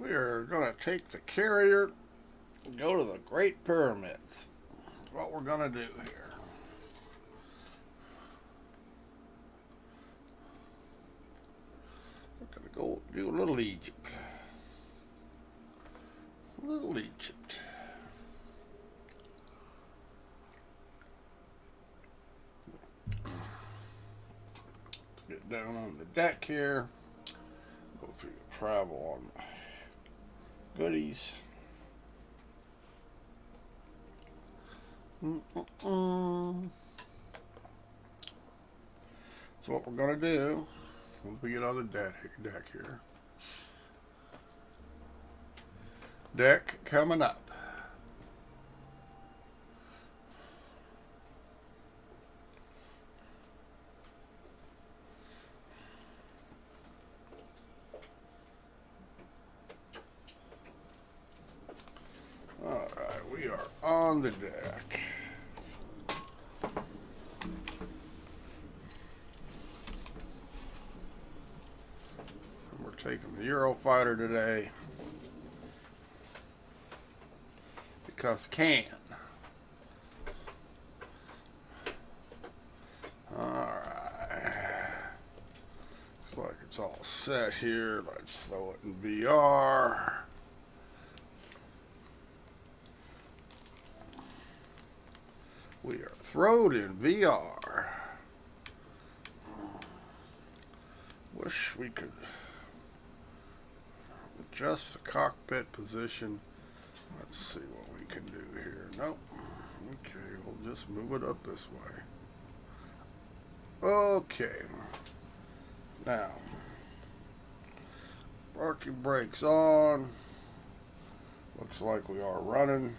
We are going to take the carrier and go to the Great Pyramids. That's what we're going to do here. We're going to go do a little Egypt. Little Egypt. Let's get down on the deck here. Go through the travel on my goodies. So what we're going to do, when we get on the deck here. Deck coming up. All right, we are on the deck. And we're taking the Eurofighter today. Because can. Alright. Looks like it's all set here. Let's throw it in VR. We are thrown in VR. Wish we could adjust the cockpit position. Let's see what we can do here. Nope. Okay, we'll just move it up this way. Okay. Now, parking brakes on. Looks like we are running.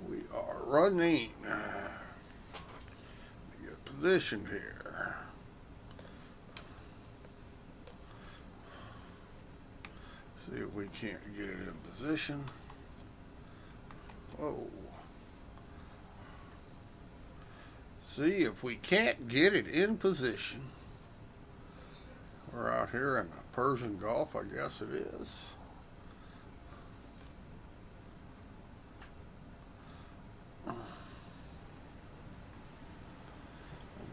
We are running. Get positioned here. See if we can't get it in position. Whoa. See if we can't get it in position. We're out here in the Persian Gulf, I guess it is.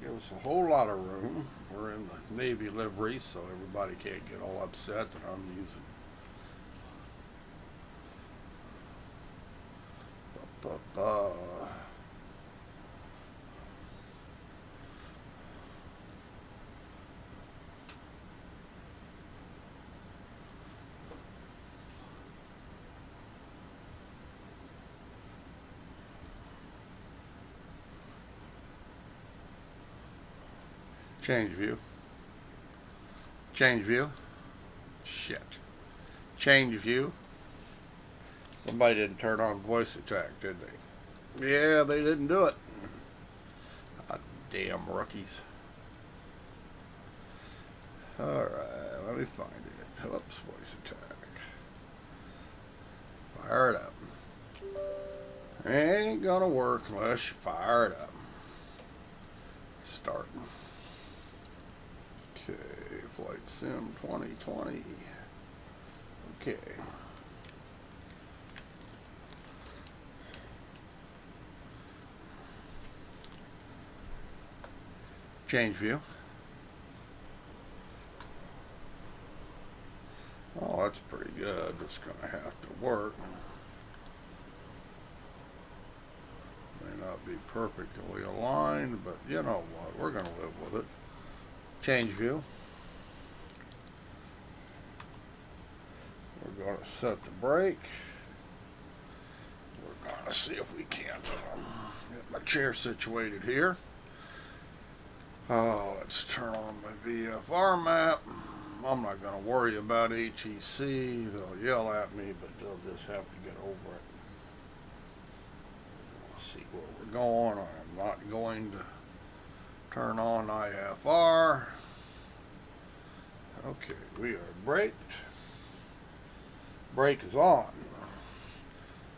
Give us a whole lot of room. We're in the Navy livery, so everybody can't get all upset that I'm using. Change view. Change view. Shit. Change view. Somebody didn't turn on voice attack, did they? Yeah, they didn't do it. Ah, damn rookies. Alright, let me find it. Whoops, voice attack. Fire it up. Ain't gonna work unless you fire it up. Starting. Okay, Flight Sim 2020. Okay. Change view. Oh, that's pretty good. It's going to have to work. May not be perfectly aligned, but you know what? We're going to live with it. Change view. We're going to set the brake. We're going to see if we can't get my chair situated here. Oh, let's turn on my VFR map. I'm not going to worry about HEC. They'll yell at me, but they'll just have to get over it. See where we're going. I'm not going to turn on IFR. Okay, we are braked. Brake is on.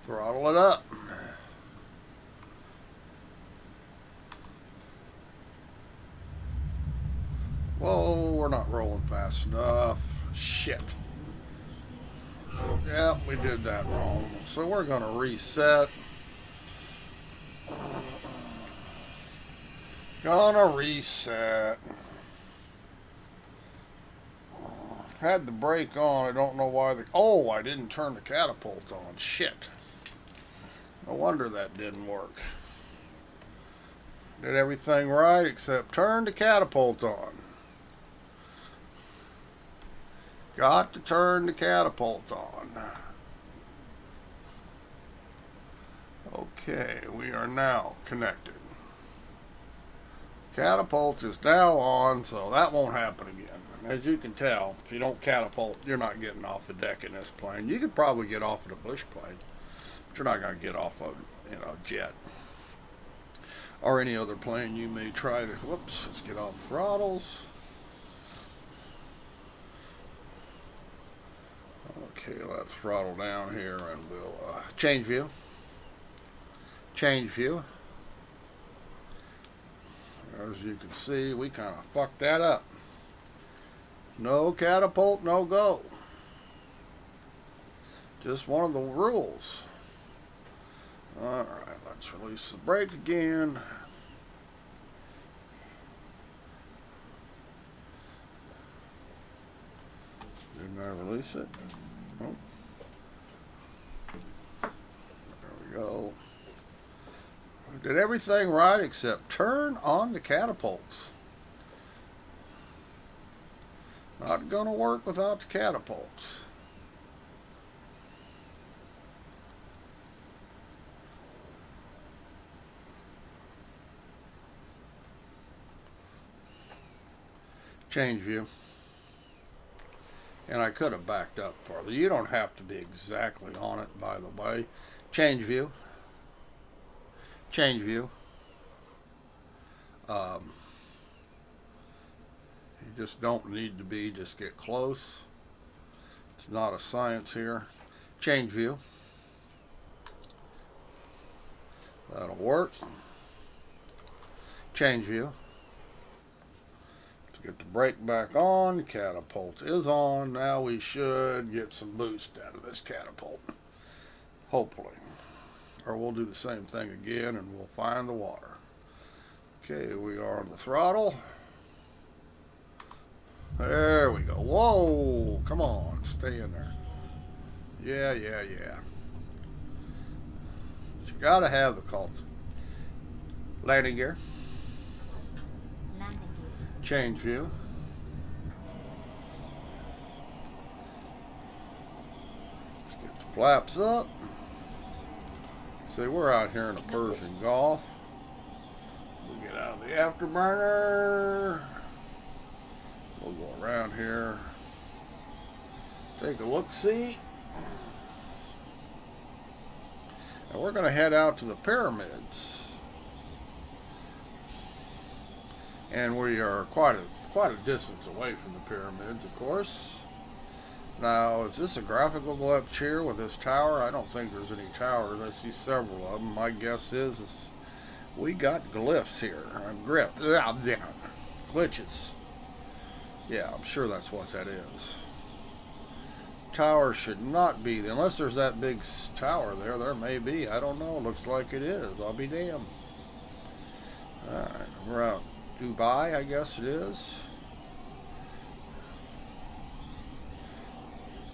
Throttle it up. Whoa, we're not rolling fast enough. Shit. Yep, we did that wrong. So we're going to reset. Gonna reset. Had the brake on. I don't know why the... Oh, I didn't turn the catapult on. Shit. No wonder that didn't work. Did everything right except turn the catapult on. Got to turn the catapult on. Okay, we are now connected. Catapult is now on, so that won't happen again. As you can tell, if you don't catapult, you're not getting off the deck in this plane. You could probably get off of the bush plane, but you're not going to get off of, jet. Or any other plane you may try to... Whoops, let's get off throttles. Okay, let's throttle down here and we'll change view. Change view. As you can see, we kind of fucked that up. No catapult, no go. Just one of the rules. Alright, let's release the brake again. Didn't I release it? Oh. There we go. Did everything right except turn on the catapults. Not gonna work without the catapults. Change view. And I could have backed up farther. You don't have to be exactly on it, by the way. Change view. Change view. You just don't need to be, just get close. It's not a science here. Change view. That'll work. Change view. Let's get the brake back on. Catapult is on. Now we should get some boost out of this catapult. Hopefully. Or we'll do the same thing again and we'll find the water. Okay, we are on the throttle. There we go. Whoa! Come on, stay in there. Yeah. But you gotta have the cult. Landing gear. Landing gear. Change view. Let's get the flaps up. See, we're out here in the Persian Gulf. We'll get out of the afterburner. We'll go around here. Take a look-see. And we're going to head out to the pyramids. And we are quite a distance away from the pyramids, of course. Now, is this a graphical glitch here with this tower? I don't think there's any towers. I see several of them. My guess is we got glyphs here. Glitches. Yeah, I'm sure that's what that is. Tower should not be, unless there's that big tower there. There may be. I don't know. Looks like it is. I'll be damned. Alright, we're out Dubai, I guess it is.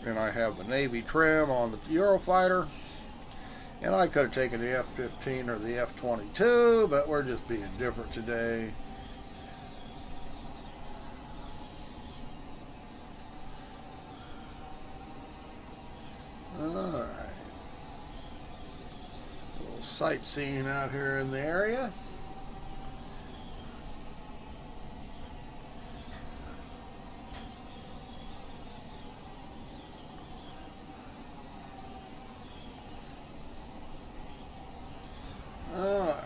And I have the Navy trim on the Eurofighter. And I could have taken the F-15 or the F-22, but we're just being different today. Alright. A little sightseeing out here in the area. Alright.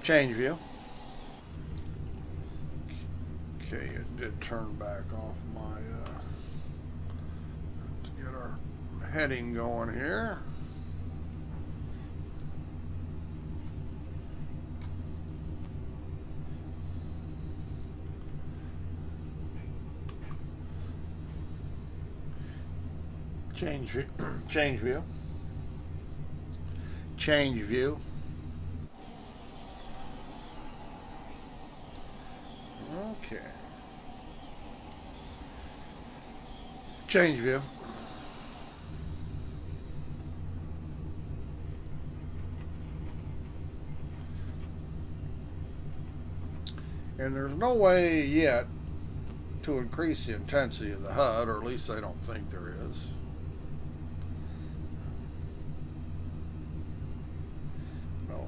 Change view. Okay, it did turn back off my let's get our heading going here. Change view. Change view. Change view. Okay. Change view. And there's no way yet to increase the intensity of the HUD, or at least I don't think there is. No.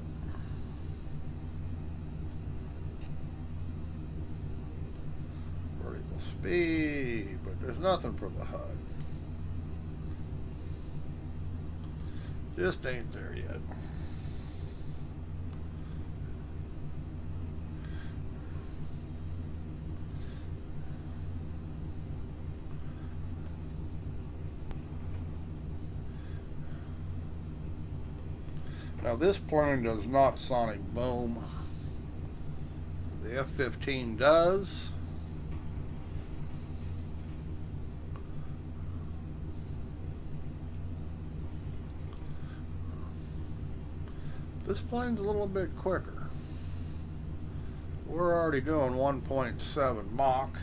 Vertical speed, but there's nothing for the HUD. Just ain't there yet. Now this plane does not sonic boom. The F-15 does. This plane's a little bit quicker. We're already doing 1.7 Mach.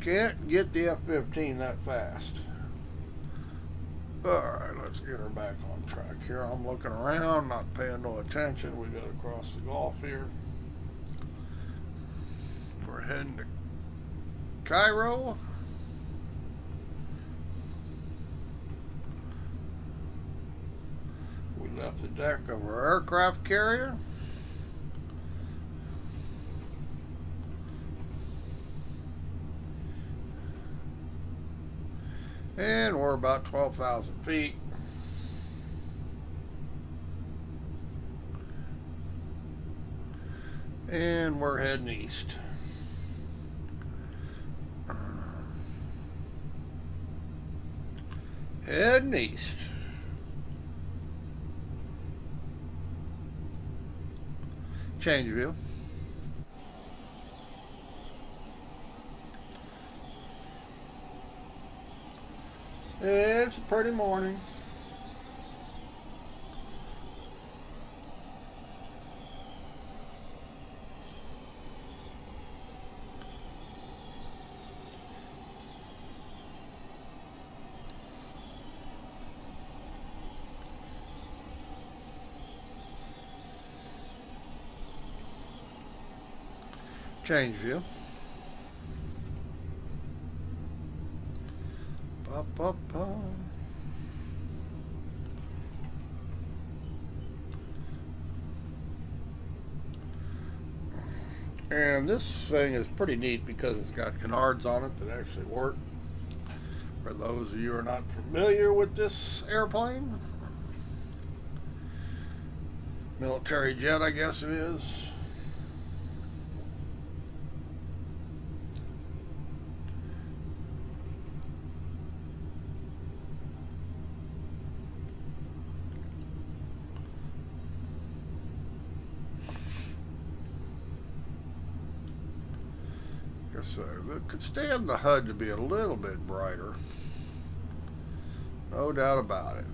Can't get the F-15 that fast. Alright, let's get her back on track here. I'm looking around, not paying no attention. We got to cross the Gulf here. We're heading to Cairo. We left the deck of our aircraft carrier. And we're about 12,000 feet. And we're heading east. Heading east. Change view. It's a pretty morning. Change view. And this thing is pretty neat because it's got canards on it that actually work. For those of you who are not familiar with this airplane, military jet, I guess it is. It could stand the HUD to be a little bit brighter. No doubt about it.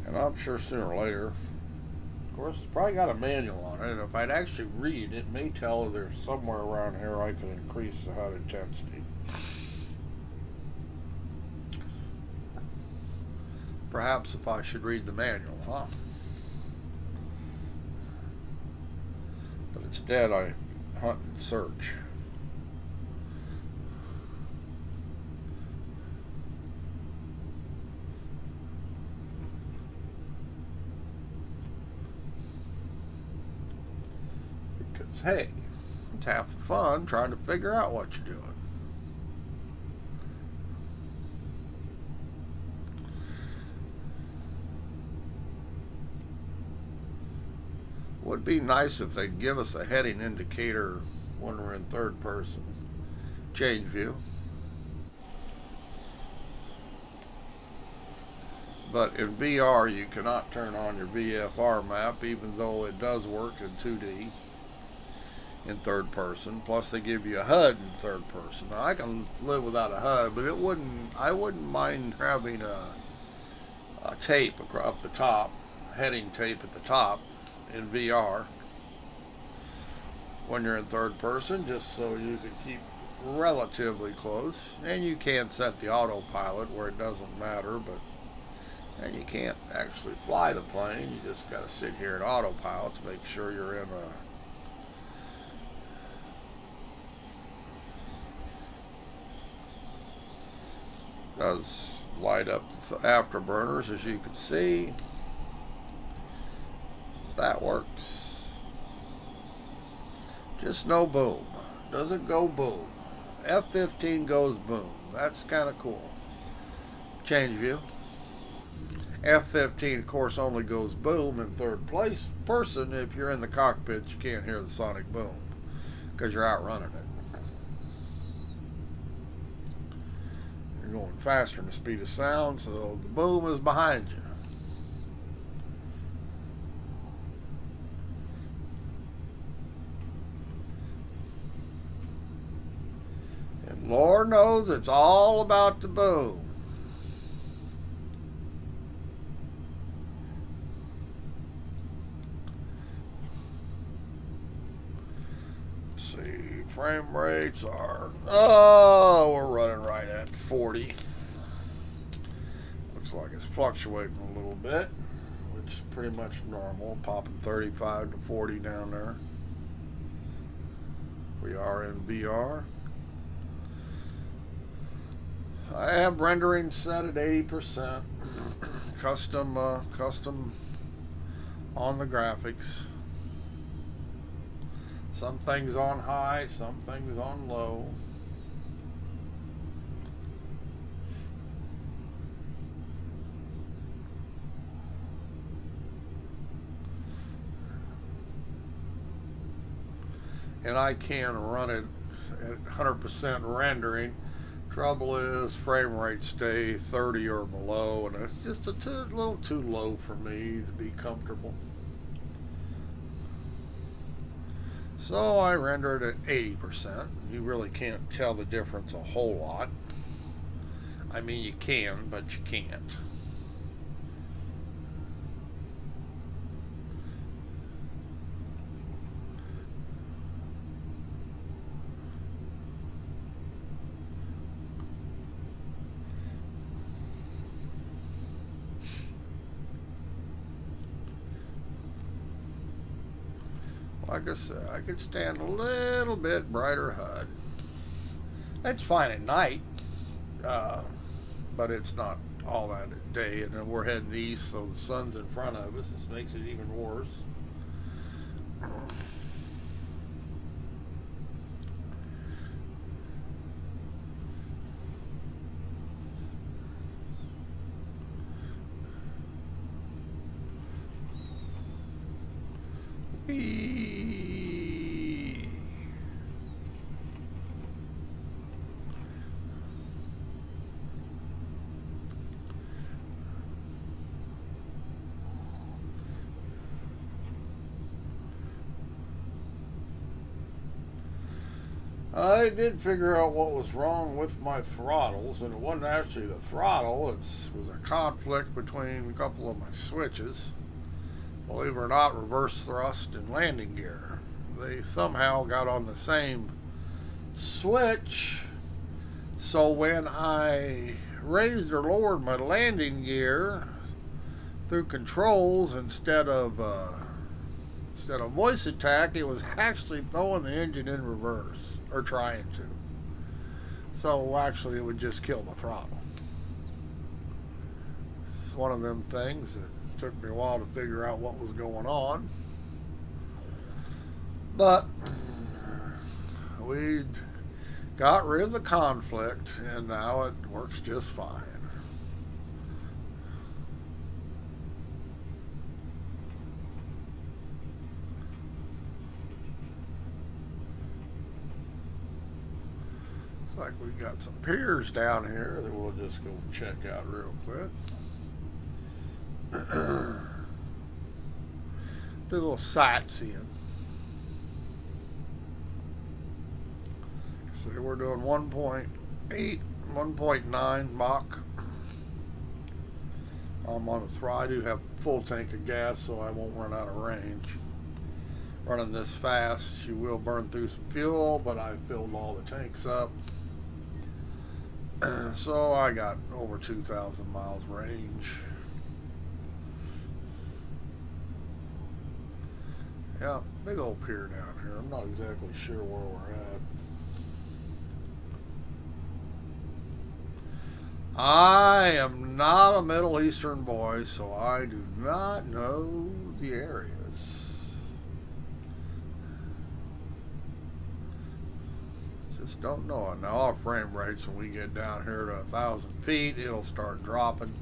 And I'm sure sooner or later, of course, it's probably got a manual on it. And if I'd actually read, it may tell there's somewhere around here I can increase the HUD intensity. Perhaps if I should read the manual, huh? But instead I hunt and search. Because hey, it's half the fun trying to figure out what you're doing. Would be nice if they'd give us a heading indicator when we're in third person. Change view. But in VR, you cannot turn on your VFR map, even though it does work in 2D in third person. Plus, they give you a HUD in third person. Now, I can live without a HUD, but I wouldn't mind having a tape up the top, heading tape at the top in VR when you're in third person, just so you can keep relatively close. And you can set the autopilot where it doesn't matter, but and you can't actually fly the plane. You just got to sit here in autopilot to make sure you're in a does light up the afterburners, as you can see. That works. Just no boom. Doesn't go boom. F-15 goes boom. That's kind of cool. Change view. F-15, of course, only goes boom in third person. If you're in the cockpit, you can't hear the sonic boom because you're outrunning it. You're going faster than the speed of sound, so the boom is behind you. And Lord knows it's all about the boom. Frame rates are, we're running right at 40. Looks like it's fluctuating a little bit, which is pretty much normal, popping 35 to 40 down there. We are in VR. I have rendering set at 80%. Custom on the graphics. Some things on high, some things on low. And I can run it at 100% rendering. Trouble is, frame rates stay 30 or below, and it's just a little too low for me to be comfortable. So I render it at 80%. You really can't tell the difference a whole lot. I mean, you can, but you can't. Like I said, I could stand a little bit brighter HUD. It's fine at night, but it's not all that at day. And then we're heading east, so the sun's in front of us. This makes it even worse. I did figure out what was wrong with my throttles, and it wasn't actually the throttle. It was a conflict between a couple of my switches. Believe it or not, reverse thrust and landing gear. They somehow got on the same switch, so when I raised or lowered my landing gear through controls instead of voice attack, it was actually throwing the engine in reverse, or trying to. So actually it would just kill the throttle. It's one of them things that took me a while to figure out what was going on. But we got rid of the conflict, and now it works just fine. Like we got some piers down here that we'll just go check out real quick. Do a little sightseeing. So we're doing 1.8, 1.9 Mach. I'm on a throttle. I do have full tank of gas, so I won't run out of range. Running this fast, you will burn through some fuel, but I filled all the tanks up. So I got over 2,000 miles range. Yeah, big old pier down here. I'm not exactly sure where we're at. I am not a Middle Eastern boy, so I do not know the areas. Just don't know it. Now our frame rates, when we get down here to 1,000 feet, it'll start dropping.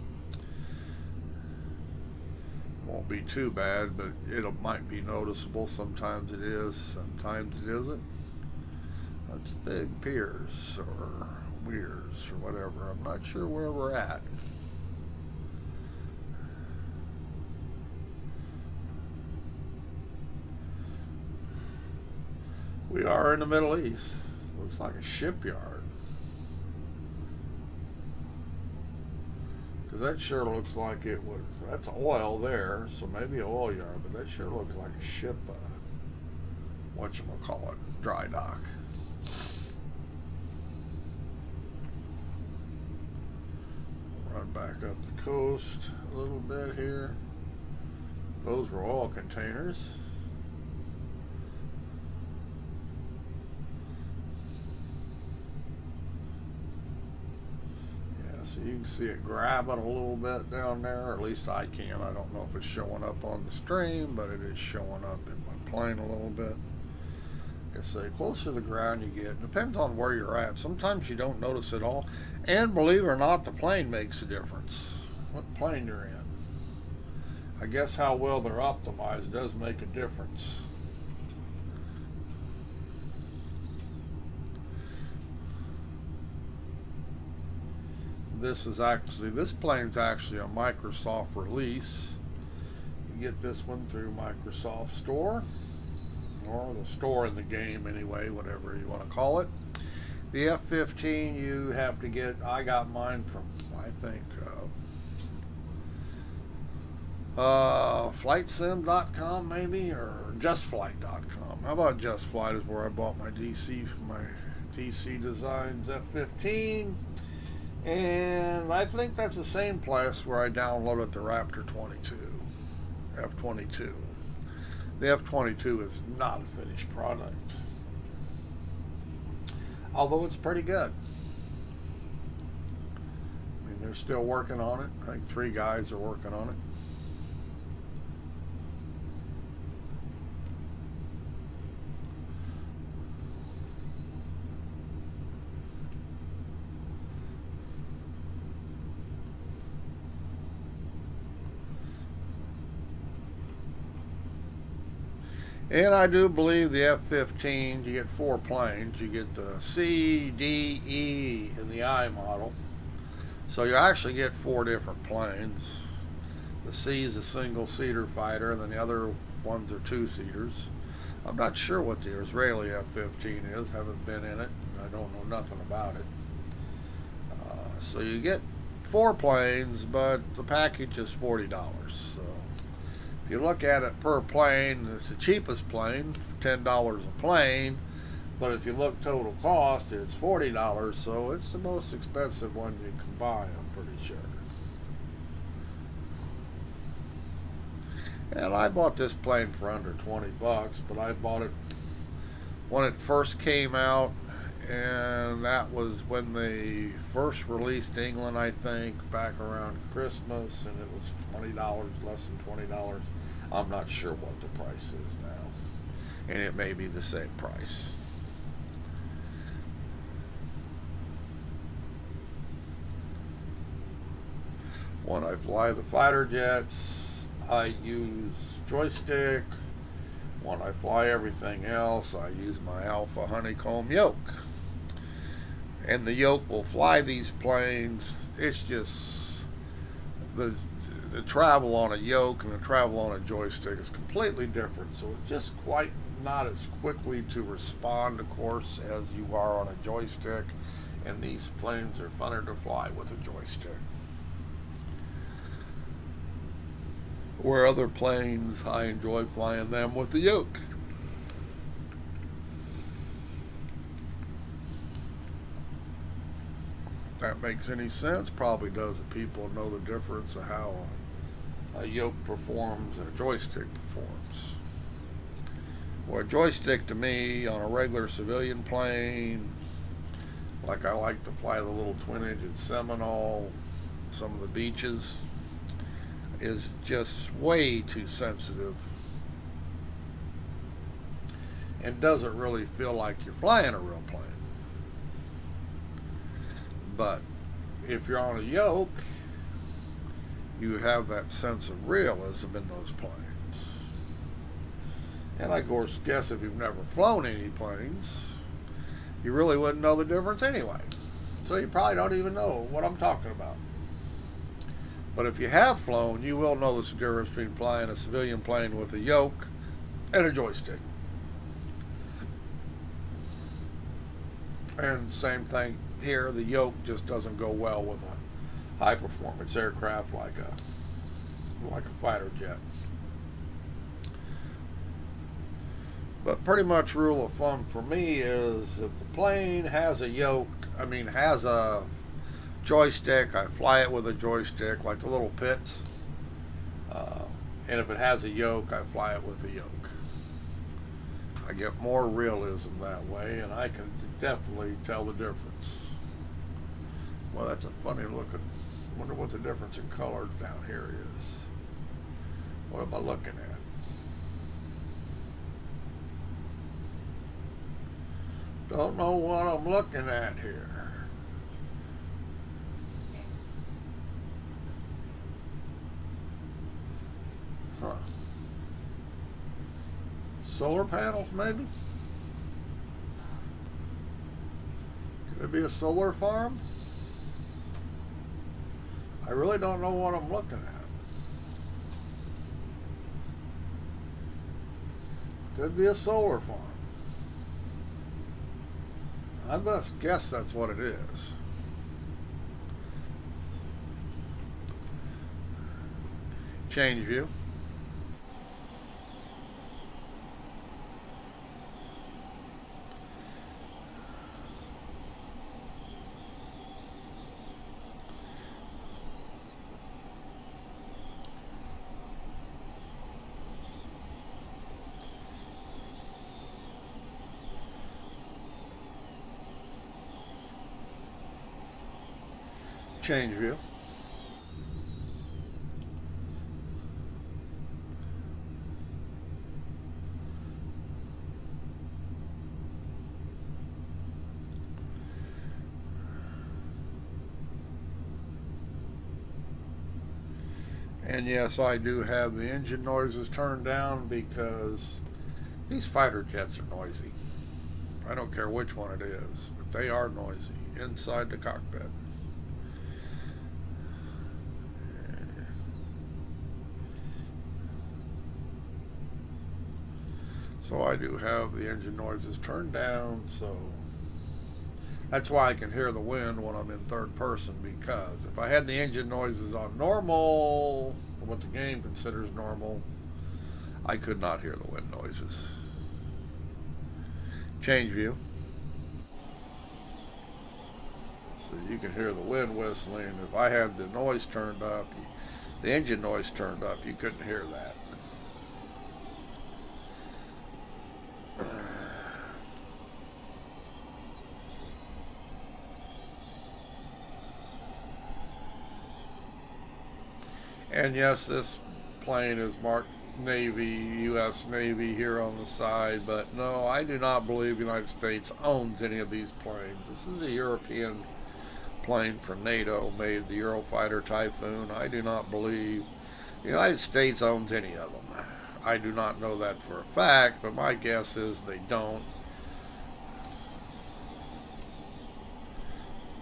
Won't be too bad, but it might be noticeable. Sometimes it is, sometimes it isn't. That's big piers or weirs or whatever. I'm not sure where we're at. We are in the Middle East. Looks like a shipyard. Because that sure looks like it was, that's oil there, so maybe an oil yard, but that sure looks like a ship, whatchamacallit, dry dock. Run back up the coast a little bit here. Those were oil containers. So you can see it grabbing a little bit down there, or at least I can. I don't know if it's showing up on the stream, but it is showing up in my plane a little bit. Like I say, closer to the ground you get. Depends on where you're at. Sometimes you don't notice it all. And believe it or not, the plane makes a difference. What plane you're in. I guess how well they're optimized does make a difference. This plane's actually a Microsoft release. You get this one through Microsoft Store, or the store in the game anyway, whatever you want to call it. The F-15 you have to get, I got mine from, I think, flightsim.com maybe, or justflight.com. How about JustFlight is where I bought my DC Designs F-15. And I think that's the same place where I downloaded the Raptor 22, F-22. The F-22 is not a finished product, although it's pretty good. I mean, they're still working on it. I think 3 guys are working on it. And I do believe the F-15, you get 4 planes. You get the C, D, E, and the I model. So you actually get 4 different planes. The C is a single-seater fighter, and then the other ones are 2-seaters. I'm not sure what the Israeli F-15 is. Haven't been in it. I don't know nothing about it. So you get 4 planes, but the package is $40. So if you look at it per plane, it's the cheapest plane, $10 a plane. But if you look total cost, it's $40, so it's the most expensive one you can buy, I'm pretty sure. And I bought this plane for under $20, but I bought it when it first came out, and that was when they first released England, I think, back around Christmas, and it was $20, less than $20. I'm not sure what the price is now, and it may be the same price. When I fly the fighter jets, I use joystick. When I fly everything else, I use my Alpha honeycomb yoke. And the yoke will fly these planes. It's just, the travel on a yoke and the travel on a joystick is completely different. So it's just quite not as quickly to respond, of course, as you are on a joystick. And these planes are funner to fly with a joystick. Where other planes, I enjoy flying them with the yoke. That makes any sense? Probably does if people know the difference of how a yoke performs and a joystick performs. Well, a joystick to me on a regular civilian plane, like I like to fly the little twin-engine Seminole, some of the beaches, is just way too sensitive and doesn't really feel like you're flying a real plane. But if you're on a yoke, you have that sense of realism in those planes. And I of course guess if you've never flown any planes, you really wouldn't know the difference anyway. So you probably don't even know what I'm talking about. But if you have flown, you will know the difference between flying a civilian plane with a yoke and a joystick. And same thing here, the yoke just doesn't go well with a high performance aircraft like a fighter jet. But pretty much rule of thumb for me is if the plane has has a joystick, I fly it with a joystick, like the little Pitts. And if it has a yoke, I fly it with a yoke. I get more realism that way, and I can definitely tell the difference. Well, that's a funny looking. Wonder what the difference in color down here is. What am I looking at? Don't know what I'm looking at here. Huh. Solar panels, maybe? Could it be a solar farm? I really don't know what I'm looking at. Could be a solar farm. I'm going to guess that's what it is. Change view. Change view. And yes, I do have the engine noises turned down because these fighter jets are noisy. I don't care which one it is, but they are noisy inside the cockpit. So I do have the engine noises turned down, so that's why I can hear the wind when I'm in third person, because if I had the engine noises on normal, what the game considers normal, I could not hear the wind noises. Change view. So you can hear the wind whistling. If I had the noise turned up, the engine noise turned up, you couldn't hear that. And yes, this plane is marked Navy, U.S. Navy here on the side, but no, I do not believe the United States owns any of these planes. This is a European plane from NATO, made the Eurofighter Typhoon. I do not believe the United States owns any of them. I do not know that for a fact, but my guess is they don't.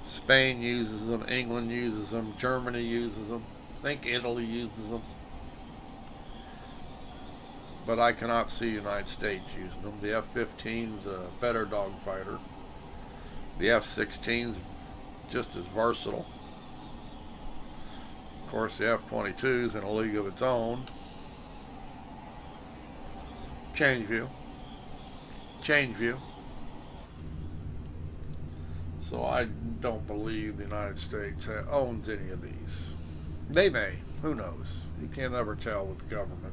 Spain uses them, England uses them, Germany uses them. think Italy uses them, but I cannot see United States using them. The F-15 is a better dogfighter. The F-16 is just as versatile. Of course, the F-22 is in a league of its own. Change view. Change view. So I don't believe the United States owns any of these. They may. Who knows? You can't ever tell with the government.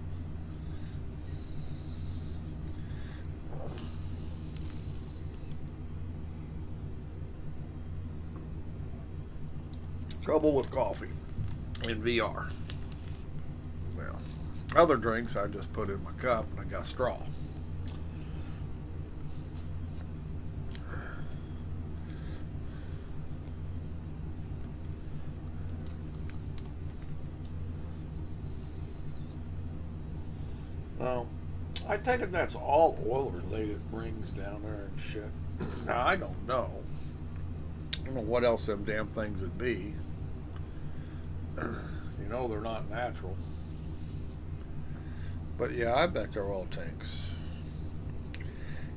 Trouble with coffee in VR. Well, other drinks I just put in my cup and I got a straw. Well, I take it that's all oil related rings down there and shit. Now, I don't know. I don't know what else them damn things would be. You know they're not natural. But yeah, I bet they're oil tanks.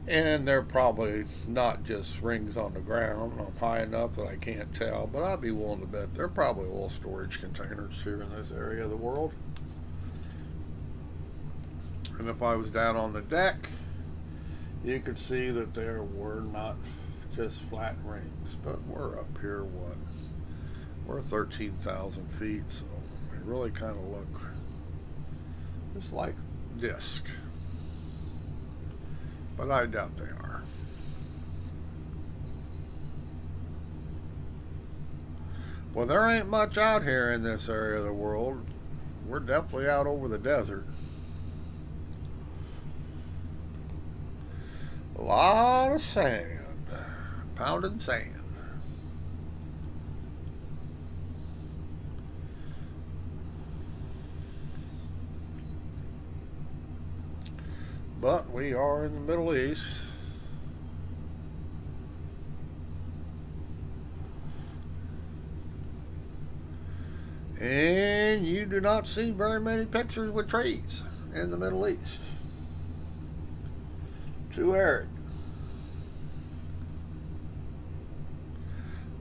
And they're probably not just rings on the ground. I'm high enough that I can't tell, but I'd be willing to bet they're probably oil storage containers here in this area of the world. And if I was down on the deck, you could see that there were not just flat rings, but we're up here, what? We're 13,000 feet, so they really kind of look just like disc. But I doubt they are. Well, there ain't much out here in this area of the world. We're definitely out over the desert. A lot of sand, pounded sand. But we are in the Middle East. And you do not see very many pictures with trees in the Middle East. Too arid.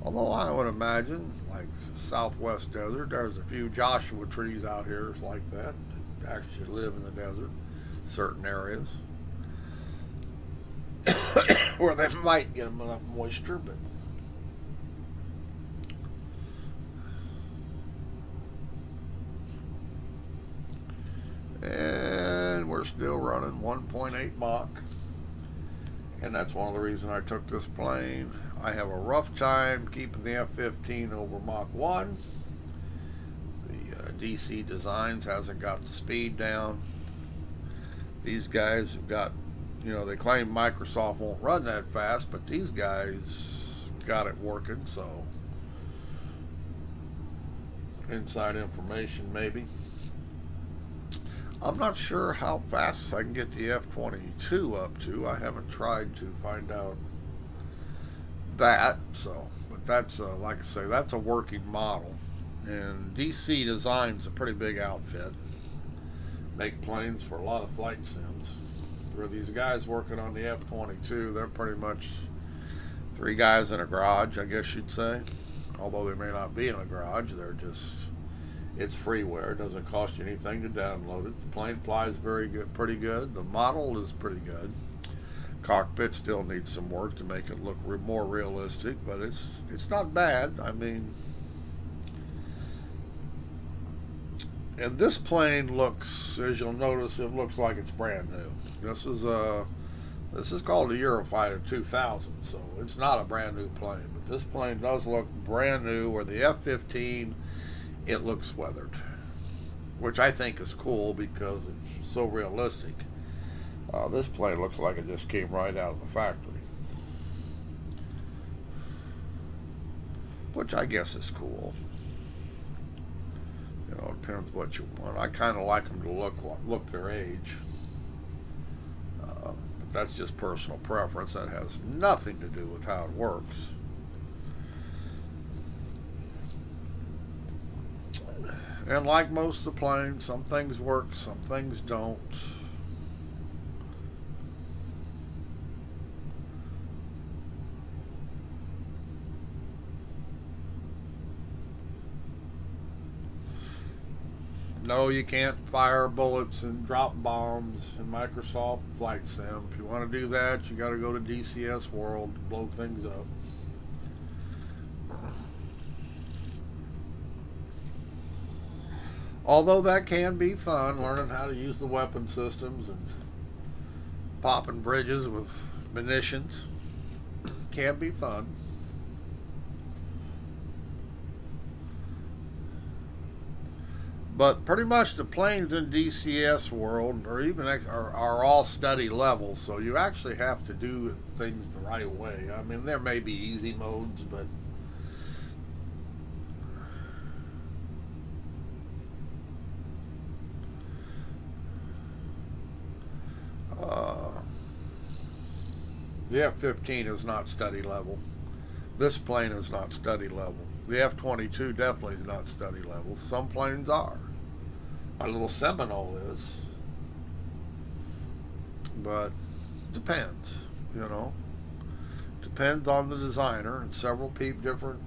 Although I would imagine, like Southwest Desert, there's a few Joshua trees out here like that actually live in the desert, certain areas where they might get enough moisture, but and we're still running 1.8 Mach. And that's one of the reasons I took this plane. I have a rough time keeping the F-15 over Mach 1. The DC Designs hasn't got the speed down. These guys have got, you know, they claim Microsoft won't run that fast, but these guys got it working, so inside information maybe. I'm not sure how fast I can get the F-22 up to. I haven't tried to find out that. So, but that's like I say, that's a working model. And DC Design's a pretty big outfit. Make planes for a lot of flight sims. Where these guys working on the F-22, they're pretty much three guys in a garage, I guess you'd say. Although they may not be in a garage, they're just. It's freeware. It doesn't cost you anything to download it. The plane flies very good, pretty good. The model is pretty good. Cockpit still needs some work to make it look more realistic, but it's not bad. I mean, and this plane looks, as you'll notice, it looks like it's brand new. This is called a Eurofighter 2000, so it's not a brand new plane. But this plane does look brand new. Where the F-15. It looks weathered, which I think is cool because it's so realistic. This plane looks like it just came right out of the factory, which I guess is cool. You know, it depends what you want. I kind of like them to look their age, but that's just personal preference. That has nothing to do with how it works. And like most of the planes, some things work, some things don't. No, you can't fire bullets and drop bombs in Microsoft Flight Sim. If you want to do that, you got to go to DCS World to blow things up. Although that can be fun, learning how to use the weapon systems and popping bridges with munitions can be fun. But pretty much the planes in DCS World are all study level, so you actually have to do things the right way. I mean, there may be easy modes, but uh, the F-15 is not study level. This plane is not study level. The F-22 definitely is not study level. Some planes are. Our little Seminole is. But depends, you know. Depends on the designer, and several different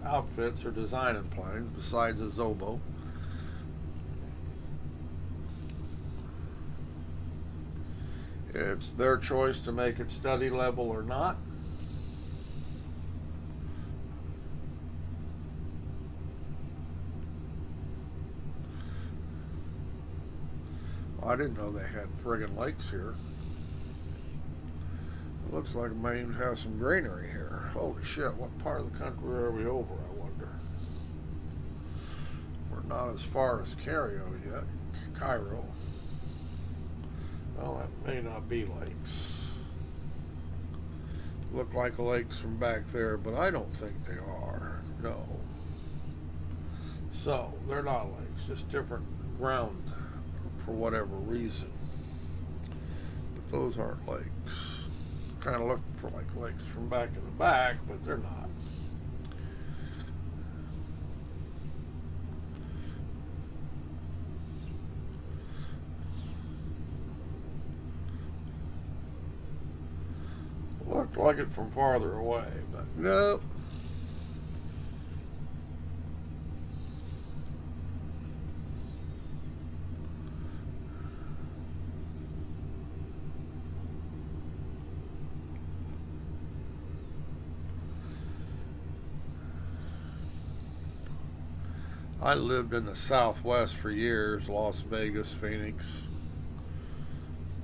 outfits are designing planes besides a Zobo. It's their choice to make it study level or not. I didn't know they had friggin' lakes here. It looks like Maine has some greenery here. Holy shit, what part of the country are we over, I wonder? We're not as far as Cairo. Well, that may not be lakes. Look like lakes from back there, but I don't think they are. No. So, they're not lakes, just different ground for whatever reason. But those aren't lakes. Kind of look for like lakes from back in the back, but they're not. Looked like it from farther away, but nope. I lived in the Southwest for years, Las Vegas, Phoenix,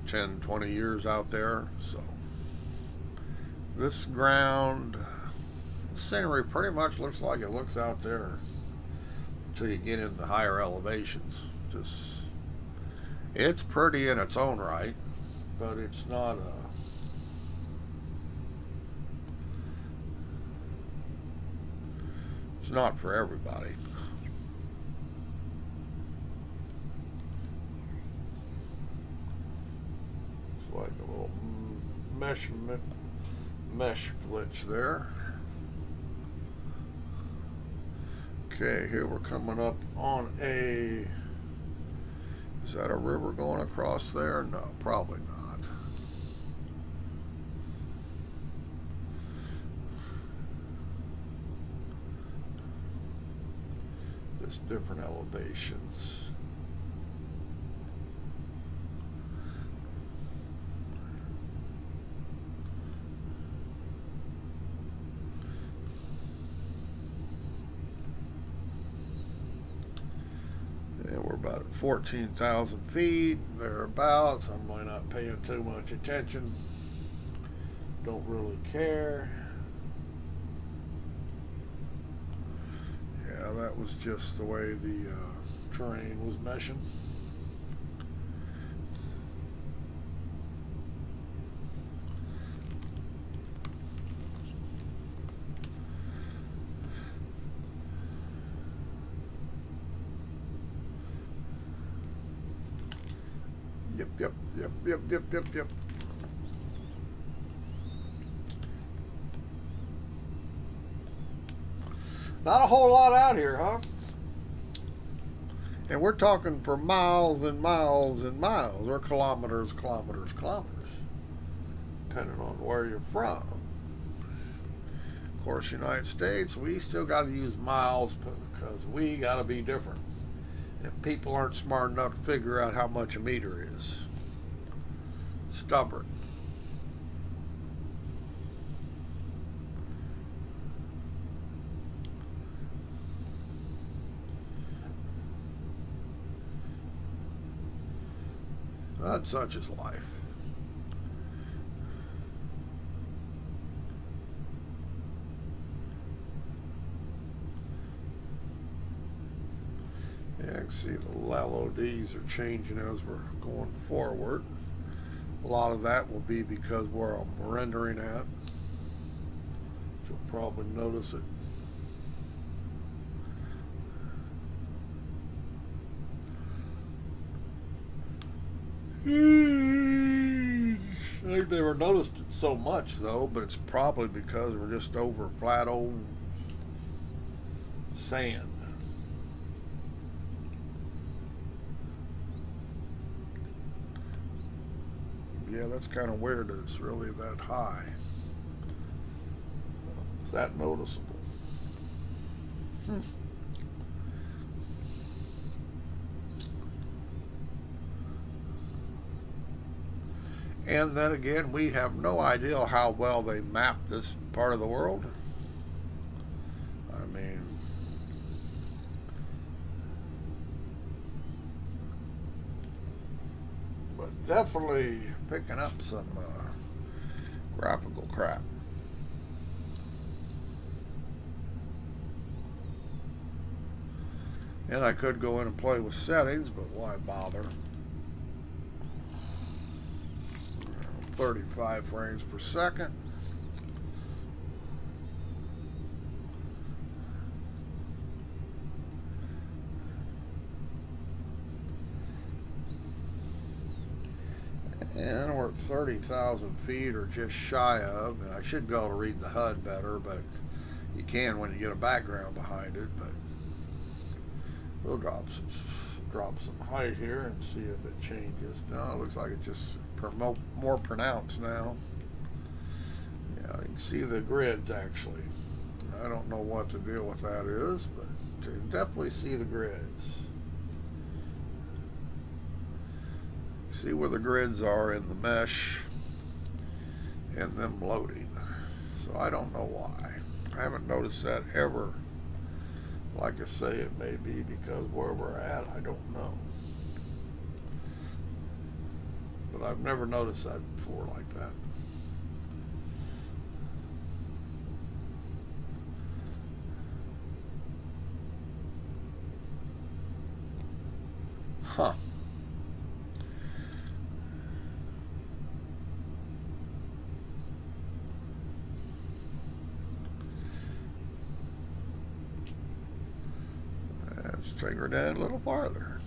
10, 20 years out there. So this ground, the scenery pretty much looks like it looks out there until you get into higher elevations. Just, it's pretty in its own right, but it's not it's not for everybody. Like a little mesh glitch there. Okay, here we're coming up on a. Is that a river going across there? No, probably not. Just different elevations. We're about at 14,000 feet, thereabouts. I'm really not paying too much attention. Don't really care. Yeah, that was just the way the terrain was meshing. Yep. Not a whole lot out here, huh? And we're talking for miles and miles and miles, or kilometers, depending on where you're from. Of course, United States, we still got to use miles because we got to be different. And people aren't smart enough to figure out how much a meter is. Stubborn. But such is life. Yeah, I can see the LODs are changing as we're going forward. A lot of that will be because where I'm rendering at. You'll probably notice it. I've never noticed it so much though, but it's probably because we're just over flat old sand. Yeah, that's kind of weird that it's really that high. Is that noticeable? And then again, we have no idea how well they map this part of the world. I mean, but definitely picking up some graphical crap. And I could go in and play with settings, but why bother? 35 frames per second. And we're at 30,000 feet or just shy of. And I should be able to read the HUD better, but you can when you get a background behind it. But we'll drop some height here and see if it changes. No, it looks like it's just more pronounced now. Yeah, you can see the grids actually. I don't know what the deal with that is, but you can definitely see the grids. See where the grids are in the mesh and them loading. So I don't know why. I haven't noticed that ever. Like I say, it may be because where we're at, I don't know. But I've never noticed that before like that. Huh. Let's take her down a little farther.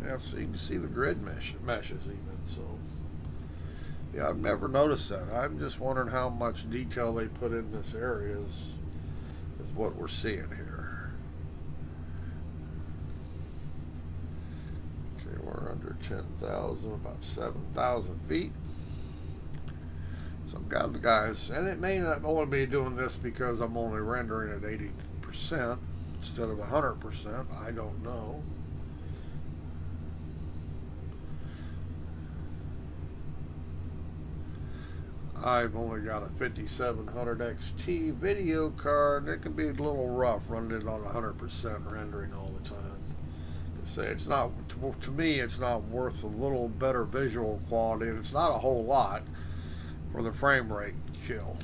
Yeah, so you can see the grid meshes even. So, yeah, I've never noticed that. I'm just wondering how much detail they put in this area is what we're seeing here. Okay, we're under 10,000, about 7,000 feet. Some guys, and it may not only be doing this because I'm only rendering at 80% instead of 100%. I don't know. I've only got a 5700 XT video card. It can be a little rough running it on 100% rendering all the time. Say it's not, to me, it's not worth a little better visual quality, and it's not a whole lot for the frame rate kill.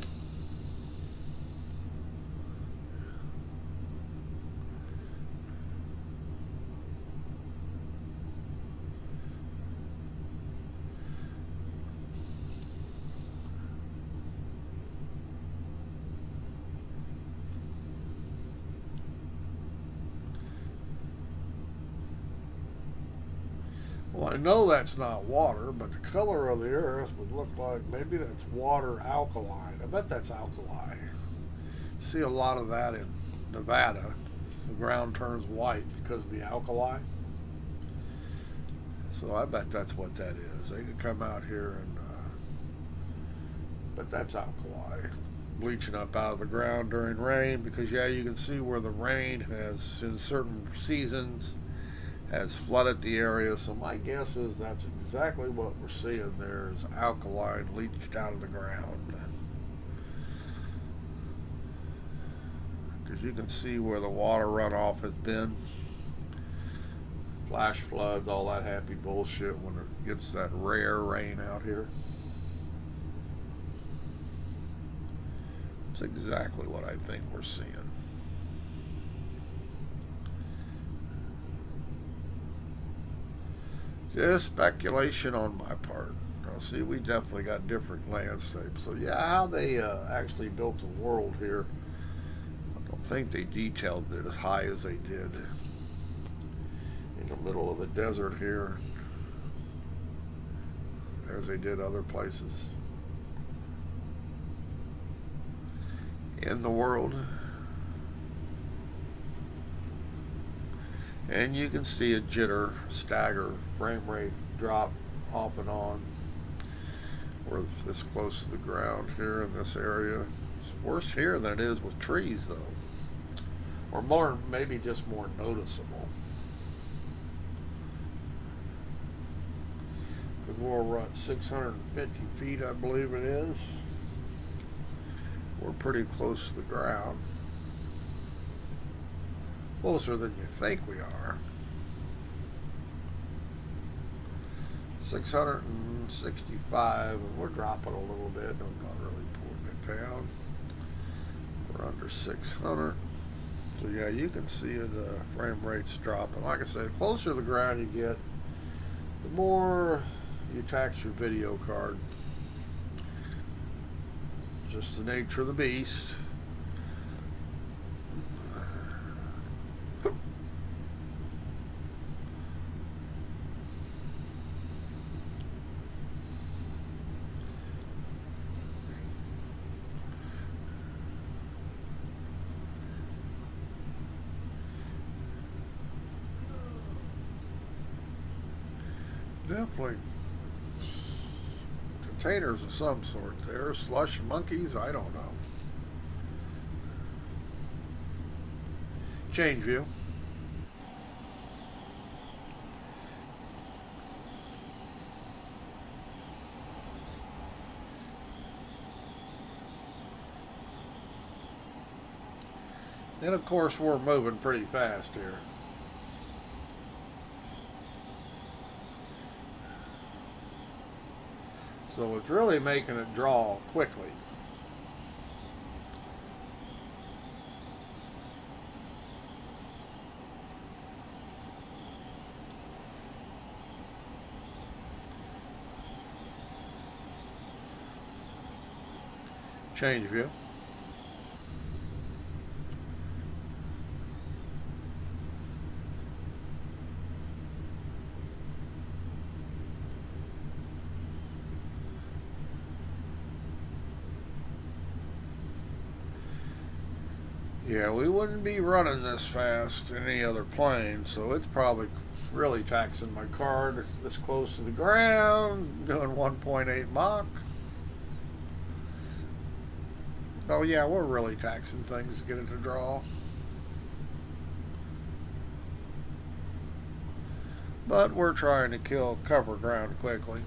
Well, Well, I know that's not water, but the color of the earth would look like maybe that's water alkaline. I bet that's alkali. See a lot of that in Nevada. The ground turns white because of the alkali. So I bet that's what that is. They could come out here and, but that's alkali. Bleaching up out of the ground during rain because, yeah, you can see where the rain has, in certain seasons, has flooded the area. So my guess is that's exactly what we're seeing there is alkaline leached out of the ground. Because you can see where the water runoff has been. Flash floods, all that happy bullshit when it gets that rare rain out here. It's exactly what I think we're seeing. Just speculation on my part. Now, see, we definitely got different landscapes. So, yeah, how they actually built the world here, I don't think they detailed it as high as they did in the middle of the desert here, as they did other places in the world. And you can see a jitter, stagger, frame rate drop off and on. We're this close to the ground here in this area. It's worse here than it is with trees, though. Or more, maybe just more noticeable. Because we're at 650 feet, I believe it is. We're pretty close to the ground. Closer than you think we are. 665, and we're dropping a little bit. I'm not really pulling it down. We're under 600. So yeah, you can see it, frame rates dropping. Like I said, the closer to the ground you get, the more you tax your video card. Just the nature of the beast. Definitely containers of some sort there. Slush monkeys, I don't know. Change view. And of course we're moving pretty fast here. So it's really making it draw quickly. Change view. Yeah, we wouldn't be running this fast in any other plane, so it's probably really taxing my card this close to the ground, doing 1.8 Mach. Oh yeah, we're really taxing things to get it to draw. But we're trying to kill cover ground quickly.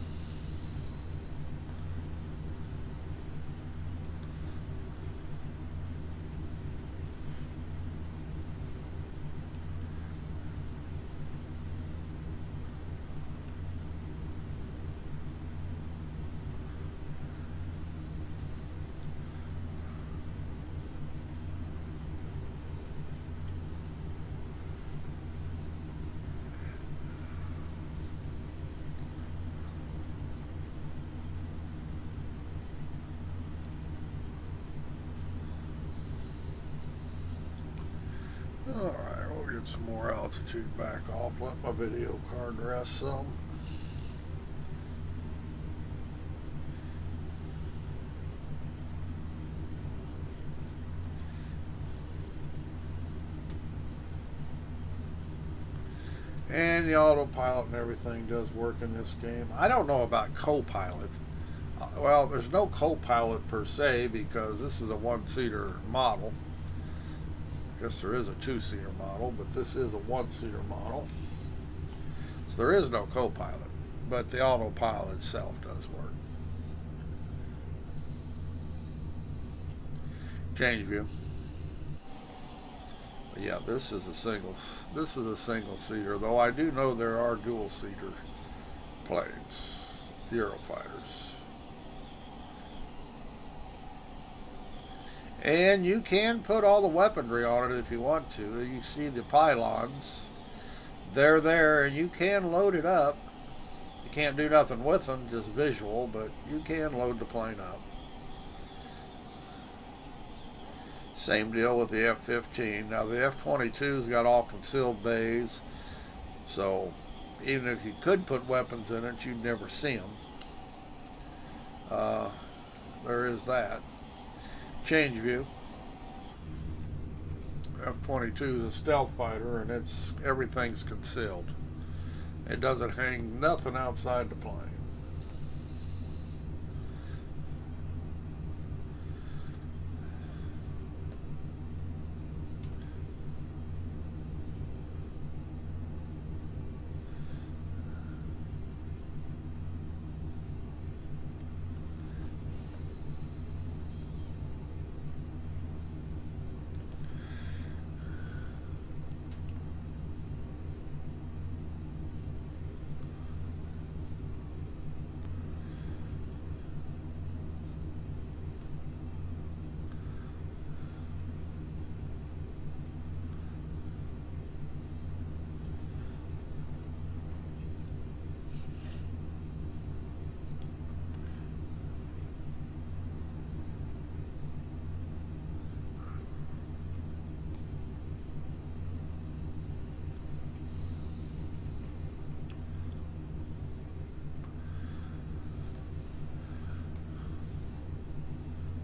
Alright, we'll get some more altitude back off. Let my video card rest some. And the autopilot and everything does work in this game. I don't know about co-pilot. Well, there's no co-pilot per se because this is a one-seater model. I guess there is a two-seater model, but this is a one-seater model. So there is no co-pilot, but the autopilot itself does work. Change view. But yeah, this is a single seater, though I do know there are dual seater planes, Eurofighters. And you can put all the weaponry on it if you want to. You see the pylons. They're there, and you can load it up. You can't do nothing with them, just visual, but you can load the plane up. Same deal with the F-15. Now, the F-22's got all concealed bays, so even if you could put weapons in it, you'd never see them. There is that. Change view. F-22 is a stealth fighter, and everything's concealed. It doesn't hang nothing outside the plane.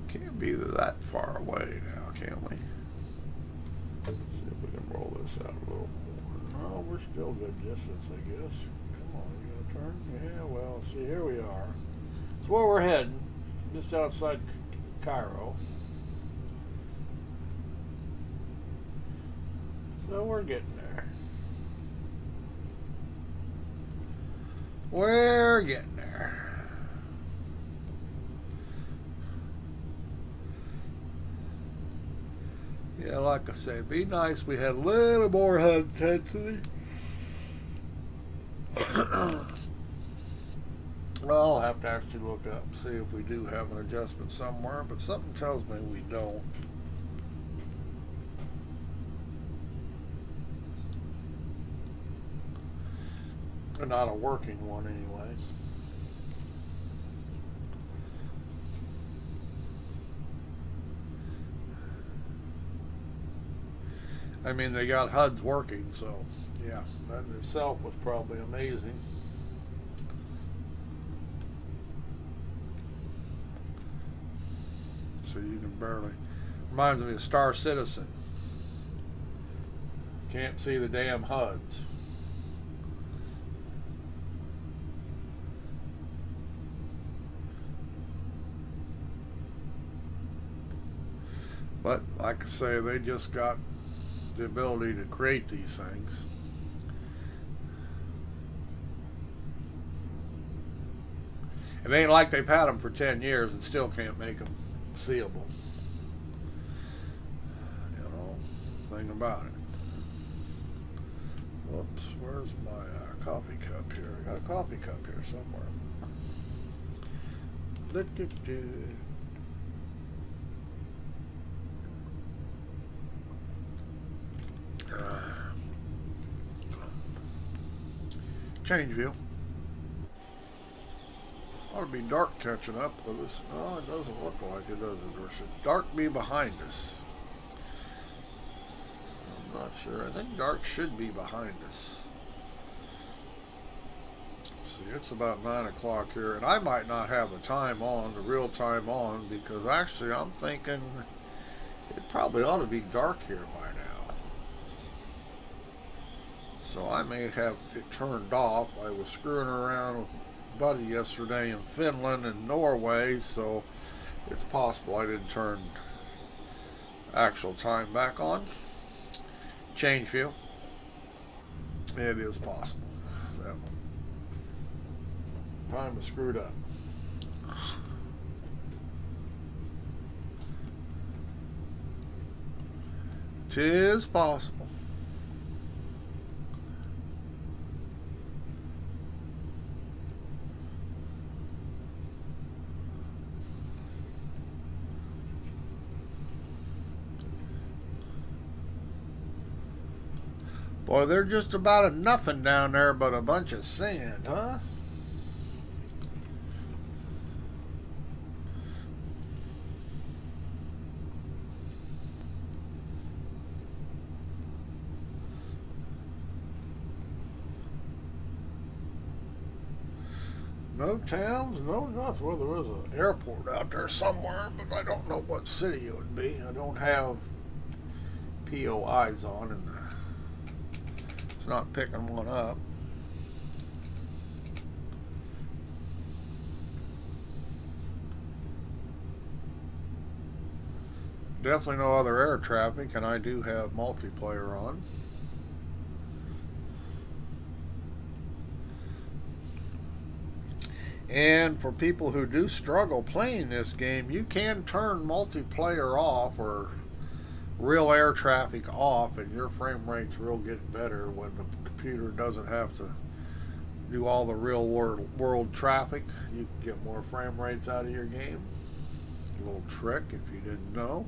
Can't be that far away now, can we? Let's see if we can roll this out a little more. No, we're still good distance, I guess. Come on, you gonna turn? Yeah, well, see, here we are. It's where we're heading, just outside Cairo. So we're getting there. We're getting there. Yeah, like I said, it'd be nice if we had a little more HUD intensity. Well, I'll have to actually look up and see if we do have an adjustment somewhere, but something tells me we don't. Or not a working one anyway. I mean, they got HUDs working, so yeah, that in itself was probably amazing. So you can barely. Reminds me of Star Citizen. Can't see the damn HUDs. But like I say, they just got the ability to create these things. It ain't like they've had them for 10 years and still can't make them seeable. You know, thing about it. Whoops, where's my coffee cup here? I got a coffee cup here somewhere. Change view. Ought to be dark catching up with us. No, it doesn't look like it, does it? Or should dark be behind us? I'm not sure. I think dark should be behind us. Let's see, it's about 9 o'clock here, and I might not have the time on, the real time on, because actually I'm thinking it probably ought to be dark here by now. So I may have it turned off. I was screwing around with a buddy yesterday in Finland and Norway, so it's possible I didn't turn actual time back on. Change view. It is possible. That time is screwed up. Tis possible. Boy, they're just about a nothing down there but a bunch of sand, huh? No towns, no nothing. Well, there is an airport out there somewhere, but I don't know what city it would be. I don't have POIs on, and it's not picking one up. Definitely no other air traffic, and I do have multiplayer on. And for people who do struggle playing this game, you can turn multiplayer off or real air traffic off, and your frame rates will get better when the computer doesn't have to do all the real world traffic. You can get more frame rates out of your game. A little trick if you didn't know.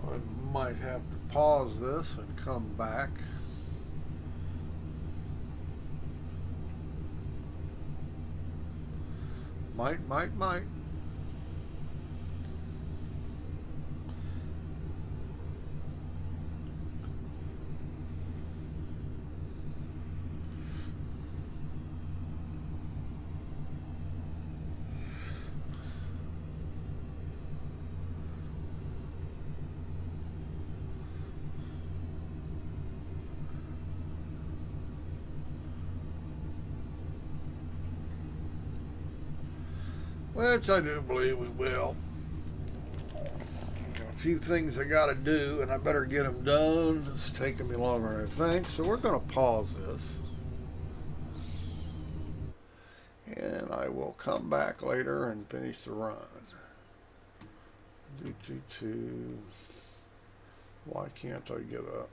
I might have to pause this and come back. Might. Which I do believe we will. Got a few things I got to do, and I better get them done. It's taking me longer than I think, so we're going to pause this. And I will come back later and finish the run. Why can't I get up?